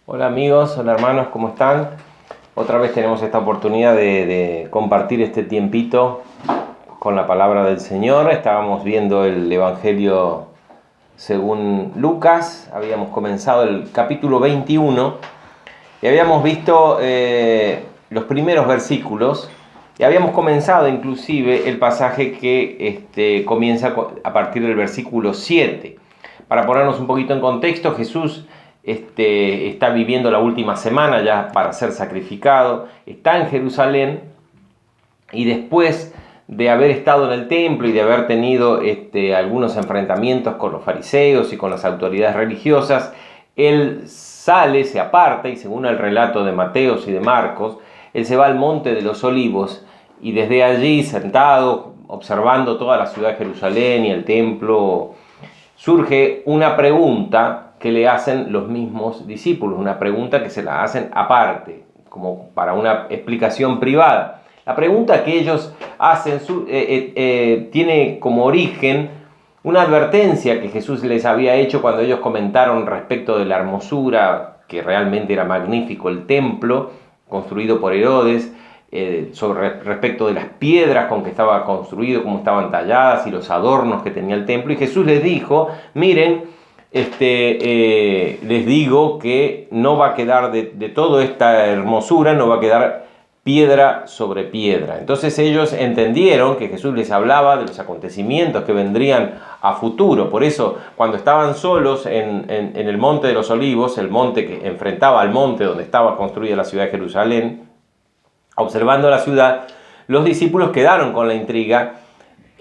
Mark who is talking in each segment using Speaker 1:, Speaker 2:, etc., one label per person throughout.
Speaker 1: Hola amigos, hola hermanos, ¿cómo están? Otra vez tenemos esta oportunidad de compartir este tiempito con la palabra del Señor. Estábamos viendo el Evangelio según Lucas, habíamos comenzado el capítulo 21 y habíamos visto los primeros versículos y habíamos comenzado inclusive el pasaje que comienza a partir del versículo 7. Para ponernos un poquito en contexto, Jesús está viviendo la última semana ya para ser sacrificado, está en Jerusalén y después de haber estado en el templo y de haber tenido algunos enfrentamientos con los fariseos y con las autoridades religiosas, él sale, se aparta y según el relato de Mateos y de Marcos, él se va al Monte de los Olivos y desde allí, sentado, observando toda la ciudad de Jerusalén y el templo, surge una pregunta que le hacen los mismos discípulos, una pregunta que se la hacen aparte, como para una explicación privada. La pregunta que ellos hacen tiene como origen una advertencia que Jesús les había hecho cuando ellos comentaron respecto de la hermosura, que realmente era magnífico el templo, construido por Herodes, respecto de las piedras con que estaba construido, cómo estaban talladas y los adornos que tenía el templo. Y Jesús les dijo, miren, les digo que no va a quedar de toda esta hermosura, no va a quedar piedra sobre piedra. Entonces ellos entendieron que Jesús les hablaba de los acontecimientos que vendrían a futuro. Por eso, cuando estaban solos en el Monte de los Olivos, el monte que enfrentaba al monte donde estaba construida la ciudad de Jerusalén, observando la ciudad, los discípulos quedaron con la intriga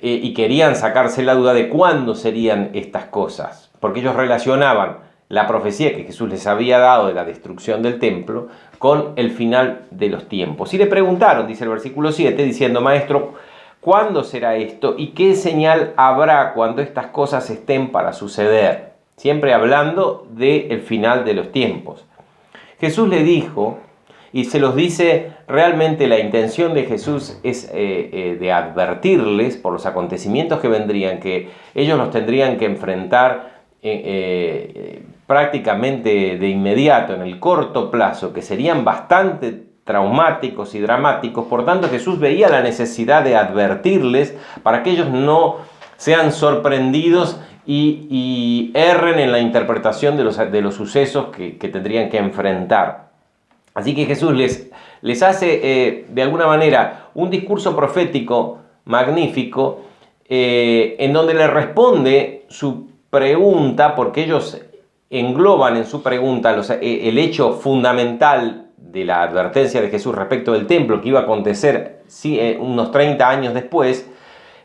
Speaker 1: y querían sacarse la duda de cuándo serían estas cosas, porque ellos relacionaban la profecía que Jesús les había dado de la destrucción del templo con el final de los tiempos. Y le preguntaron, dice el versículo 7, diciendo, Maestro, ¿cuándo será esto? ¿Y qué señal habrá cuando estas cosas estén para suceder? Siempre hablando del final de los tiempos. Jesús le dijo, y se los dice, realmente la intención de Jesús es de advertirles por los acontecimientos que vendrían, que ellos los tendrían que enfrentar prácticamente de inmediato, en el corto plazo, que serían bastante traumáticos y dramáticos. Por tanto, Jesús veía la necesidad de advertirles para que ellos no sean sorprendidos y erren en la interpretación de los sucesos que tendrían que enfrentar. Así que Jesús les hace de alguna manera un discurso profético magnífico en donde le responde su pregunta, porque ellos engloban en su pregunta el hecho fundamental de la advertencia de Jesús respecto del templo que iba a acontecer unos 30 años después.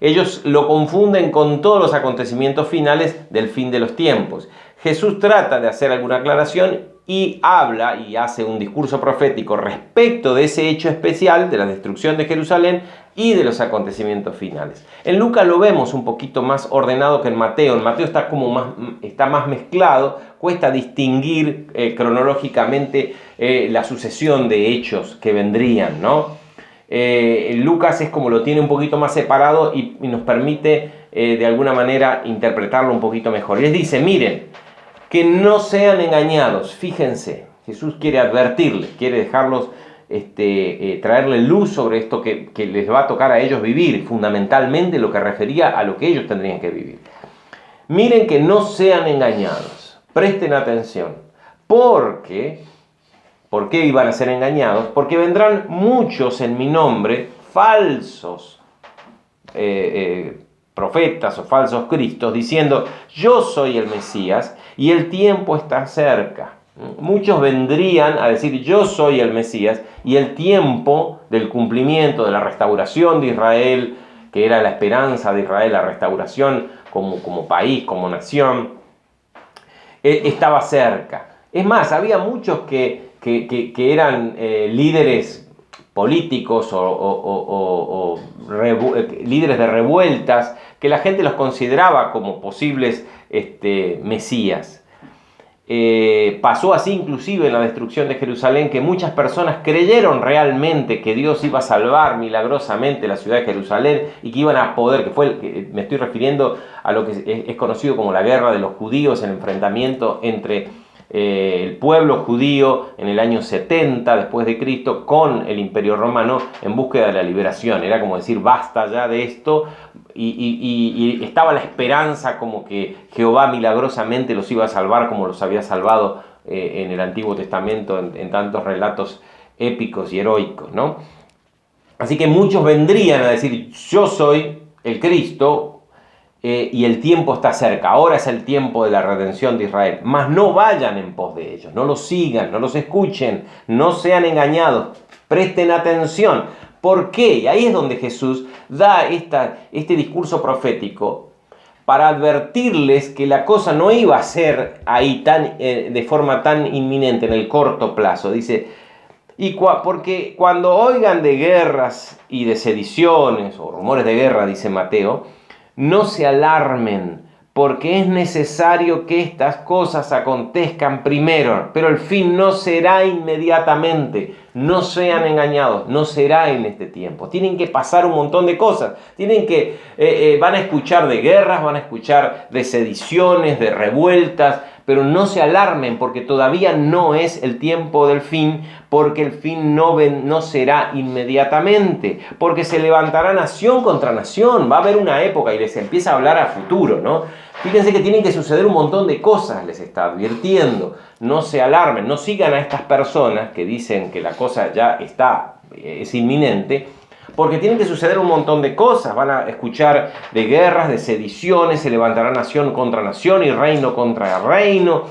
Speaker 1: Ellos lo confunden con todos los acontecimientos finales del fin de los tiempos. Jesús trata de hacer alguna aclaración y habla y hace un discurso profético respecto de ese hecho especial de la destrucción de Jerusalén y de los acontecimientos finales. En Lucas lo vemos un poquito más ordenado que en Mateo. En Mateo está más mezclado, cuesta distinguir cronológicamente la sucesión de hechos que vendrían, ¿no? Lucas es como lo tiene un poquito más separado y nos permite de alguna manera interpretarlo un poquito mejor. Y les dice, miren, que no sean engañados. Fíjense, Jesús quiere advertirles, quiere dejarlos, traerle luz sobre esto que les va a tocar a ellos vivir, fundamentalmente lo que refería a lo que ellos tendrían que vivir. Miren que no sean engañados, presten atención, ¿por qué iban a ser engañados? Porque vendrán muchos en mi nombre, falsos profetas o falsos cristos, diciendo, yo soy el Mesías y el tiempo está cerca. Muchos vendrían a decir, yo soy el Mesías, y el tiempo del cumplimiento de la restauración de Israel, que era la esperanza de Israel, la restauración como país, como nación, estaba cerca. Es más, había muchos que eran líderes políticos o líderes de revueltas, que la gente los consideraba como posibles mesías. Pasó así inclusive en la destrucción de Jerusalén, que muchas personas creyeron realmente que Dios iba a salvar milagrosamente la ciudad de Jerusalén y que iban a poder, me estoy refiriendo a lo que es conocido como la guerra de los judíos, el enfrentamiento entre el pueblo judío en el año 70 después de Cristo con el Imperio Romano en búsqueda de la liberación. Era como decir, basta ya de esto, y estaba la esperanza como que Jehová milagrosamente los iba a salvar como los había salvado en el Antiguo Testamento en tantos relatos épicos y heroicos, ¿no? Así que muchos vendrían a decir, yo soy el Cristo, y el tiempo está cerca, ahora es el tiempo de la redención de Israel. Mas no vayan en pos de ellos, no los sigan, no los escuchen, no sean engañados, presten atención. ¿Por qué? Y ahí es donde Jesús da este discurso profético para advertirles que la cosa no iba a ser ahí de forma tan inminente en el corto plazo. Dice, porque cuando oigan de guerras y de sediciones, o rumores de guerra, dice Mateo, no se alarmen, porque es necesario que estas cosas acontezcan primero, pero el fin no será inmediatamente. No sean engañados, no será en este tiempo. Tienen que pasar un montón de cosas. Van a escuchar de guerras, van a escuchar de sediciones, de revueltas, pero no se alarmen porque todavía no es el tiempo del fin, porque el fin no será inmediatamente, porque se levantará nación contra nación, va a haber una época y les empieza a hablar a futuro, ¿no? Fíjense que tienen que suceder un montón de cosas, les está advirtiendo. No se alarmen, no sigan a estas personas que dicen que la cosa ya es inminente, porque tienen que suceder un montón de cosas. Van a escuchar de guerras, de sediciones, se levantará nación contra nación y reino contra reino.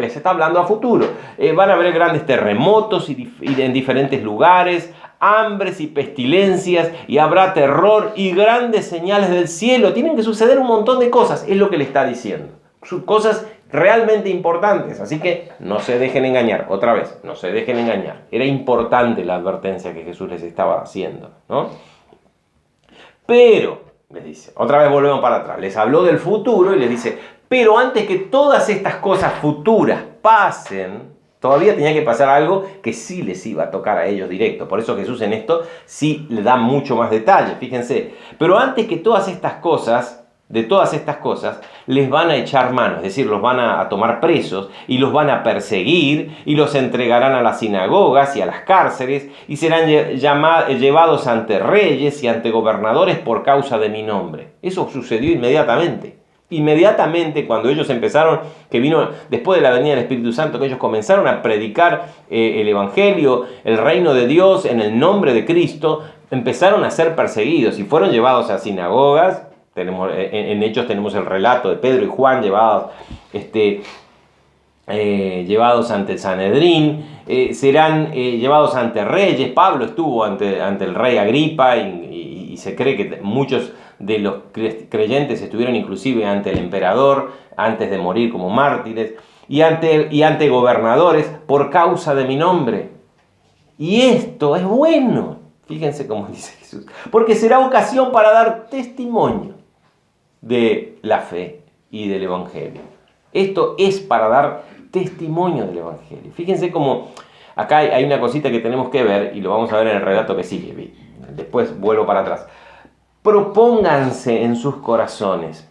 Speaker 1: Les está hablando a futuro. Van a haber grandes terremotos en diferentes lugares, hambres y pestilencias, y habrá terror y grandes señales del cielo. Tienen que suceder un montón de cosas, es lo que le está diciendo. Son cosas realmente importantes, así que no se dejen engañar. Otra vez, no se dejen engañar. Era importante la advertencia que Jesús les estaba haciendo, ¿no? Pero, les dice, otra vez volvemos para atrás, les habló del futuro y les dice, pero antes que todas estas cosas futuras pasen, todavía tenía que pasar algo que sí les iba a tocar a ellos directo. Por eso Jesús en esto sí le da mucho más detalle, fíjense. Pero antes que todas estas cosas, de todas estas cosas, les van a echar mano, es decir, los van a tomar presos y los van a perseguir y los entregarán a las sinagogas y a las cárceles y serán llevados ante reyes y ante gobernadores por causa de mi nombre. Eso sucedió inmediatamente. Inmediatamente cuando ellos empezaron, que vino después de la venida del Espíritu Santo, que ellos comenzaron a predicar el Evangelio, el reino de Dios en el nombre de Cristo, empezaron a ser perseguidos y fueron llevados a sinagogas. En Hechos tenemos el relato de Pedro y Juan llevados ante el Sanedrín, serán llevados ante reyes. Pablo estuvo ante el rey Agripa y se cree que muchos de los creyentes estuvieron inclusive ante el emperador antes de morir como mártires y ante gobernadores por causa de mi nombre. Y esto es bueno, fíjense cómo dice Jesús, porque será ocasión para dar testimonio de la fe y del Evangelio. Esto es para dar testimonio del Evangelio. Fíjense cómo acá hay una cosita que tenemos que ver y lo vamos a ver en el relato que sigue. Después vuelvo para atrás. Propónganse en sus corazones,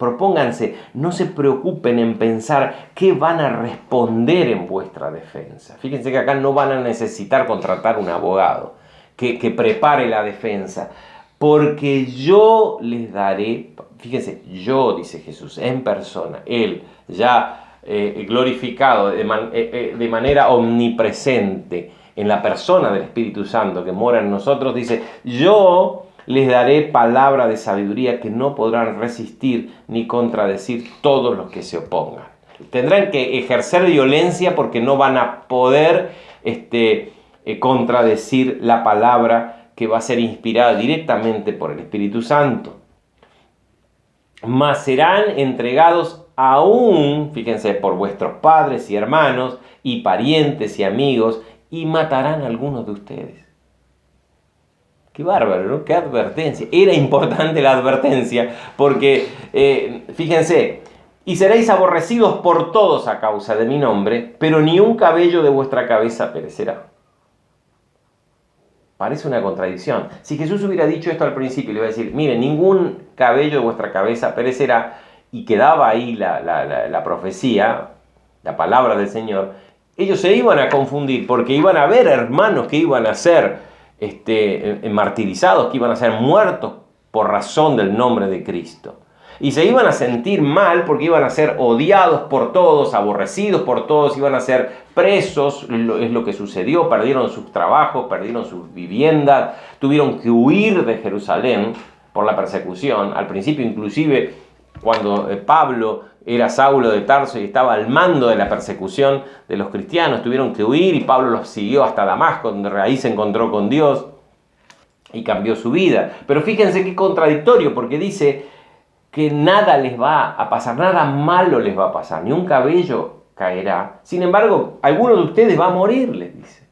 Speaker 1: no se preocupen en pensar qué van a responder en vuestra defensa. Fíjense que acá no van a necesitar contratar un abogado que prepare la defensa, porque yo les daré, fíjense, yo, dice Jesús, en persona, Él ya glorificado de manera omnipresente en la persona del Espíritu Santo que mora en nosotros, dice, yo les daré palabra de sabiduría que no podrán resistir ni contradecir todos los que se opongan. Tendrán que ejercer violencia porque no van a poder contradecir la palabra que va a ser inspirada directamente por el Espíritu Santo. Mas serán entregados aún, fíjense, por vuestros padres y hermanos y parientes y amigos, y matarán a algunos de ustedes. Qué bárbaro, ¿no? Qué advertencia. Era importante la advertencia porque, fíjense, y seréis aborrecidos por todos a causa de mi nombre, pero ni un cabello de vuestra cabeza perecerá. Parece una contradicción. Si Jesús hubiera dicho esto al principio, le iba a decir, miren, ningún cabello de vuestra cabeza perecerá, y quedaba ahí la profecía, la palabra del Señor, ellos se iban a confundir porque iban a ver hermanos que iban a ser martirizados, que iban a ser muertos por razón del nombre de Cristo. Y se iban a sentir mal porque iban a ser odiados por todos, aborrecidos por todos, iban a ser presos, es lo que sucedió, perdieron sus trabajos, perdieron sus viviendas, tuvieron que huir de Jerusalén por la persecución. Al principio inclusive cuando Pablo era Saulo de Tarso y estaba al mando de la persecución de los cristianos, tuvieron que huir y Pablo los siguió hasta Damasco, donde ahí se encontró con Dios y cambió su vida. Pero fíjense qué contradictorio, porque dice que nada les va a pasar, nada malo les va a pasar, ni un cabello caerá. Sin embargo, alguno de ustedes va a morir, les dice.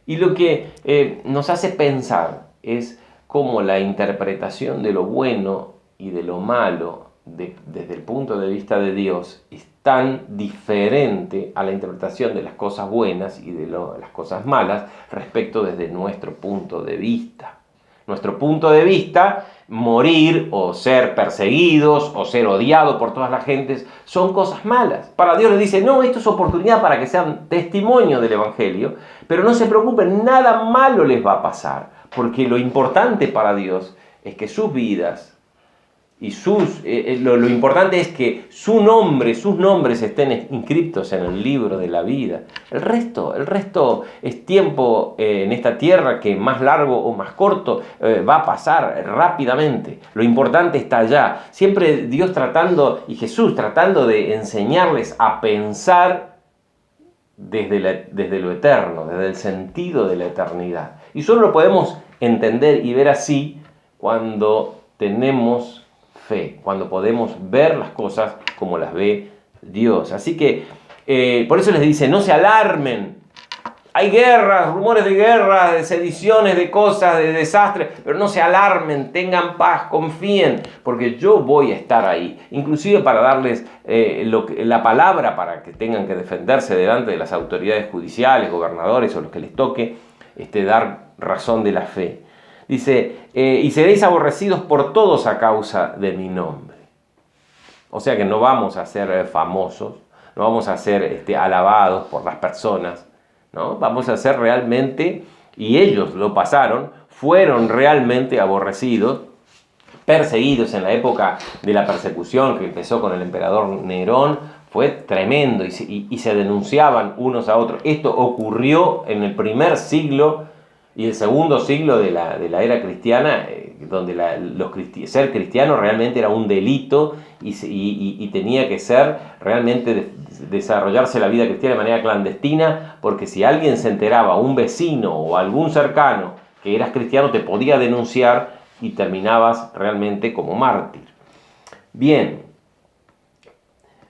Speaker 1: Y lo que nos hace pensar es cómo la interpretación de lo bueno y de lo malo desde el punto de vista de Dios es tan diferente a la interpretación de las cosas buenas y de las cosas malas respecto desde nuestro punto de vista. Nuestro punto de vista, morir o ser perseguidos o ser odiados por todas las gentes son cosas malas. Para Dios le dice, no, esto es oportunidad para que sean testimonio del Evangelio, pero no se preocupen, nada malo les va a pasar, porque lo importante para Dios es que sus vidas y lo importante es que sus nombres estén inscritos en el libro de la vida. El resto es tiempo en esta tierra que más largo o más corto va a pasar rápidamente. Lo importante está allá. Siempre Dios y Jesús tratando de enseñarles a pensar desde lo eterno, desde el sentido de la eternidad. Y solo lo podemos entender y ver así cuando tenemos fe, cuando podemos ver las cosas como las ve Dios. Así que por eso les dice, no se alarmen. Hay guerras, rumores de guerras, de sediciones, de cosas, de desastres, pero no se alarmen, tengan paz, confíen, porque yo voy a estar ahí. Inclusive para darles la palabra para que tengan que defenderse delante de las autoridades judiciales, gobernadores o los que les toque, dar razón de la fe. Dice, y seréis aborrecidos por todos a causa de mi nombre. O sea que no vamos a ser famosos, no vamos a ser alabados por las personas, ¿no? Vamos a ser realmente, y ellos lo pasaron, fueron realmente aborrecidos, perseguidos en la época de la persecución que empezó con el emperador Nerón. Fue tremendo y se denunciaban unos a otros. Esto ocurrió en el primer siglo y el segundo siglo de la era cristiana, donde ser cristiano realmente era un delito y tenía que ser realmente desarrollarse la vida cristiana de manera clandestina, porque si alguien se enteraba, un vecino o algún cercano que eras cristiano, te podía denunciar y terminabas realmente como mártir. Bien,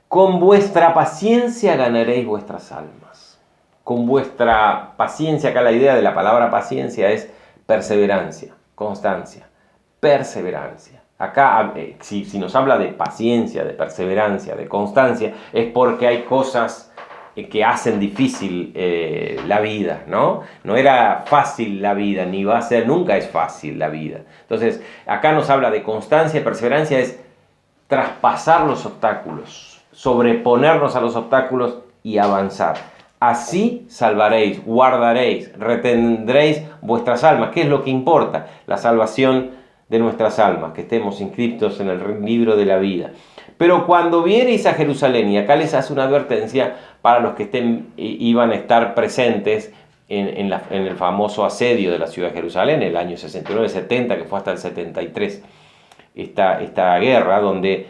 Speaker 1: con vuestra paciencia ganaréis vuestras almas. Con vuestra paciencia, acá la idea de la palabra paciencia es perseverancia, constancia, perseverancia. Acá, si nos habla de paciencia, de perseverancia, de constancia, es porque hay cosas que hacen difícil la vida, ¿no? No era fácil la vida, ni va a ser, nunca es fácil la vida. Entonces, acá nos habla de constancia y perseverancia, es traspasar los obstáculos, sobreponernos a los obstáculos y avanzar. Así salvaréis, guardaréis, retendréis vuestras almas. ¿Qué es lo que importa? La salvación de nuestras almas, que estemos inscritos en el libro de la vida. Pero cuando viereis a Jerusalén, y acá les hace una advertencia para los que iban a estar presentes en el famoso asedio de la ciudad de Jerusalén, el año 69-70, que fue hasta el 73, esta guerra donde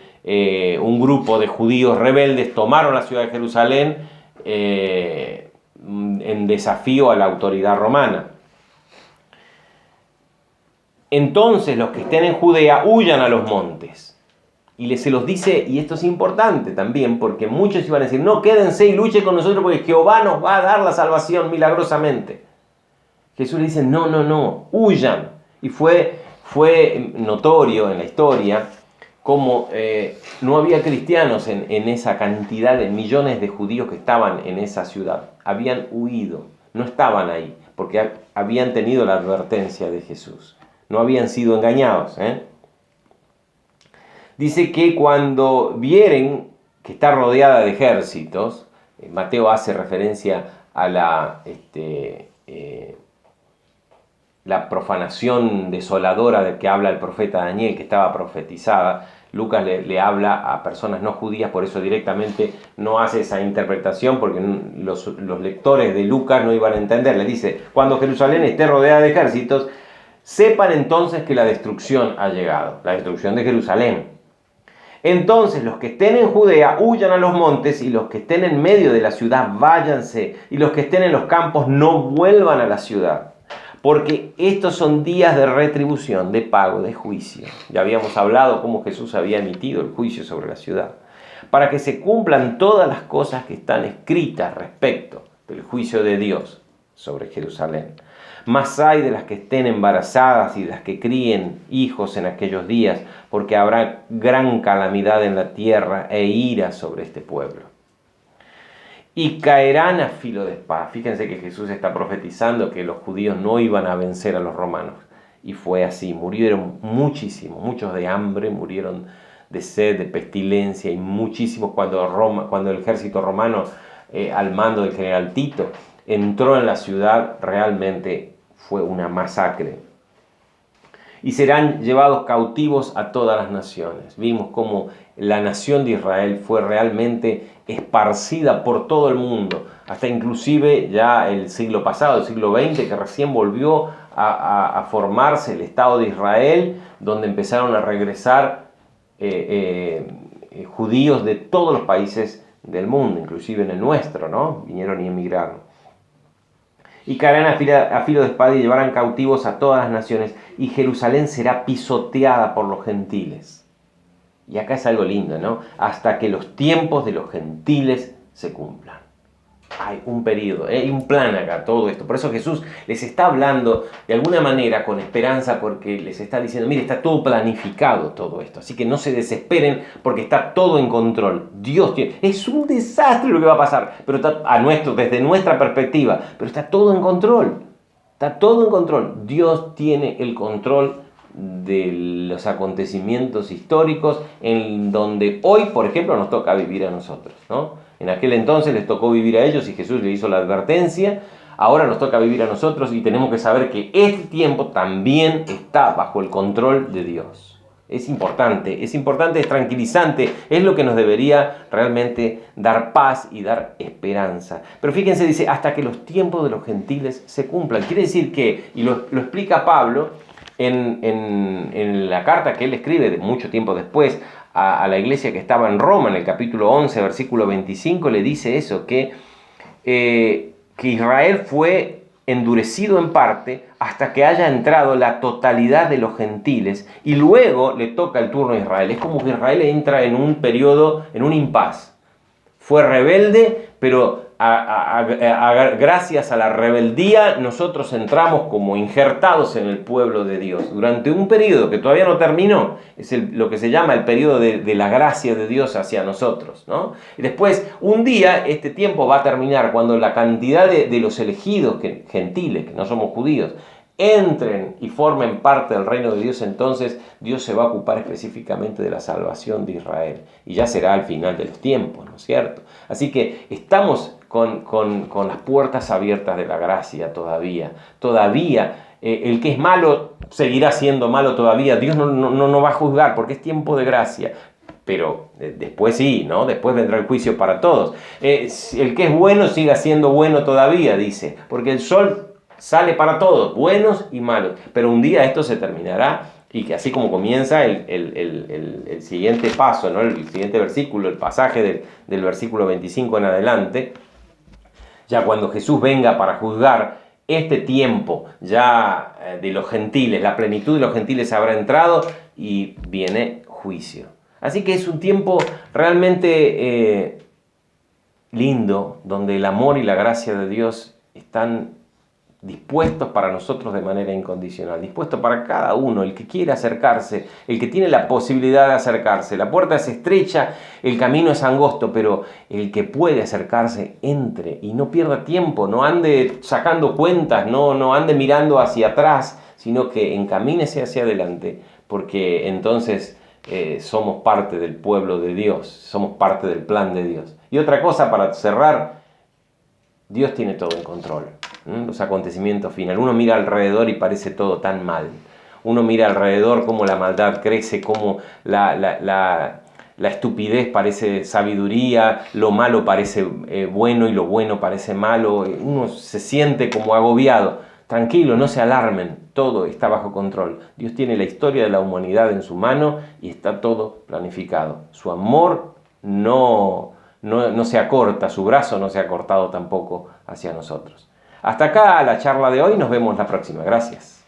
Speaker 1: un grupo de judíos rebeldes tomaron la ciudad de Jerusalén en desafío a la autoridad romana. Entonces los que estén en Judea huyan a los montes. Y se los dice, y esto es importante también, porque muchos iban a decir, no, quédense y luchen con nosotros porque Jehová nos va a dar la salvación milagrosamente. Jesús le dice, no, huyan. Y fue notorio en la historia como no había cristianos en esa cantidad de millones de judíos que estaban en esa ciudad. Habían huido, no estaban ahí, porque habían tenido la advertencia de Jesús. No habían sido engañados. Dice que cuando vieren que está rodeada de ejércitos, Mateo hace referencia a la profanación desoladora de que habla el profeta Daniel, que estaba profetizada. Lucas le habla a personas no judías, por eso directamente no hace esa interpretación, porque los lectores de Lucas no iban a entender. Le dice, cuando Jerusalén esté rodeada de ejércitos, sepan entonces que la destrucción ha llegado, la destrucción de Jerusalén. Entonces los que estén en Judea huyan a los montes, y los que estén en medio de la ciudad váyanse, y los que estén en los campos no vuelvan a la ciudad. Porque estos son días de retribución, de pago, de juicio. Ya habíamos hablado cómo Jesús había emitido el juicio sobre la ciudad. Para que se cumplan todas las cosas que están escritas respecto del juicio de Dios sobre Jerusalén. Más hay de las que estén embarazadas y de las que críen hijos en aquellos días, porque habrá gran calamidad en la tierra e ira sobre este pueblo. Y caerán a filo de espada. Fíjense que Jesús está profetizando que los judíos no iban a vencer a los romanos. Y fue así. Murieron muchísimos, muchos de hambre, murieron de sed, de pestilencia, y muchísimos cuando el ejército romano, al mando del general Tito, entró en la ciudad. Realmente fue una masacre. Y serán llevados cautivos a todas las naciones. Vimos cómo la nación de Israel fue realmente esparcida por todo el mundo, hasta inclusive ya el siglo pasado, el siglo XX, que recién volvió a formarse el Estado de Israel, donde empezaron a regresar judíos de todos los países del mundo, inclusive en el nuestro, ¿no? Vinieron y emigraron. Y caerán a filo de espada y llevarán cautivos a todas las naciones, y Jerusalén será pisoteada por los gentiles. Y acá es algo lindo, ¿no? Hasta que los tiempos de los gentiles se cumplan. Hay un periodo, hay un plan acá, todo esto. Por eso Jesús les está hablando de alguna manera con esperanza, porque les está diciendo, mire, está todo planificado todo esto. Así que no se desesperen, porque está todo en control. Dios tiene... Es un desastre lo que va a pasar, pero está desde nuestra perspectiva, pero está todo en control. Está todo en control. Dios tiene el control de los acontecimientos históricos, en donde hoy, por ejemplo, nos toca vivir a nosotros, ¿no? En aquel entonces les tocó vivir a ellos y Jesús le hizo la advertencia. Ahora nos toca vivir a nosotros, y tenemos que saber que este tiempo también está bajo el control de Dios. Es importante, es tranquilizante, es lo que nos debería realmente dar paz y dar esperanza. Pero fíjense, dice, hasta que los tiempos de los gentiles se cumplan. Quiere decir que, y lo explica Pablo en la carta que él escribe de mucho tiempo después a la iglesia que estaba en Roma, en el capítulo 11, versículo 25, le dice eso, que Israel fue endurecido en parte hasta que haya entrado la totalidad de los gentiles, y luego le toca el turno a Israel. Es como que Israel entra en un periodo, en un impas. Fue rebelde, pero gracias a la rebeldía nosotros entramos como injertados en el pueblo de Dios durante un periodo que todavía no terminó. Es lo que se llama el periodo de la gracia de Dios hacia nosotros, ¿no? Y después, un día, este tiempo va a terminar cuando la cantidad de los elegidos gentiles, que no somos judíos, entren y formen parte del reino de Dios. Entonces Dios se va a ocupar específicamente de la salvación de Israel, y ya será al final de los tiempos, ¿no es cierto? Así que estamos con las puertas abiertas de la gracia todavía. El que es malo seguirá siendo malo todavía. Dios no va a juzgar, porque es tiempo de gracia. Pero después sí, ¿no? Después vendrá el juicio para todos. El que es bueno siga siendo bueno todavía, dice, porque el sol sale para todos, buenos y malos. Pero un día esto se terminará, y que así como comienza el siguiente paso, ¿no? El siguiente versículo, el pasaje del versículo 25 en adelante, ya cuando Jesús venga para juzgar este tiempo ya de los gentiles, la plenitud de los gentiles habrá entrado, y viene juicio. Así que es un tiempo realmente lindo, donde el amor y la gracia de Dios están dispuestos para nosotros de manera incondicional, dispuestos para cada uno, el que quiere acercarse, el que tiene la posibilidad de acercarse. La puerta es estrecha, el camino es angosto, pero el que puede acercarse, entre y no pierda tiempo, no ande sacando cuentas, no ande mirando hacia atrás, sino que encamínese hacia adelante, porque entonces somos parte del pueblo de Dios, somos parte del plan de Dios. Y Y otra cosa para cerrar, Dios tiene todo en control. Los acontecimientos finales. Uno mira alrededor y parece todo tan mal. Uno mira alrededor cómo la maldad crece, cómo la estupidez parece sabiduría, lo malo parece bueno y lo bueno parece malo. Uno se siente como agobiado. Tranquilo, no se alarmen, todo está bajo control. Dios tiene la historia de la humanidad en su mano y está todo planificado. Su amor no se acorta, su brazo no se ha cortado tampoco hacia nosotros. Hasta acá la charla de hoy, nos vemos la próxima. Gracias.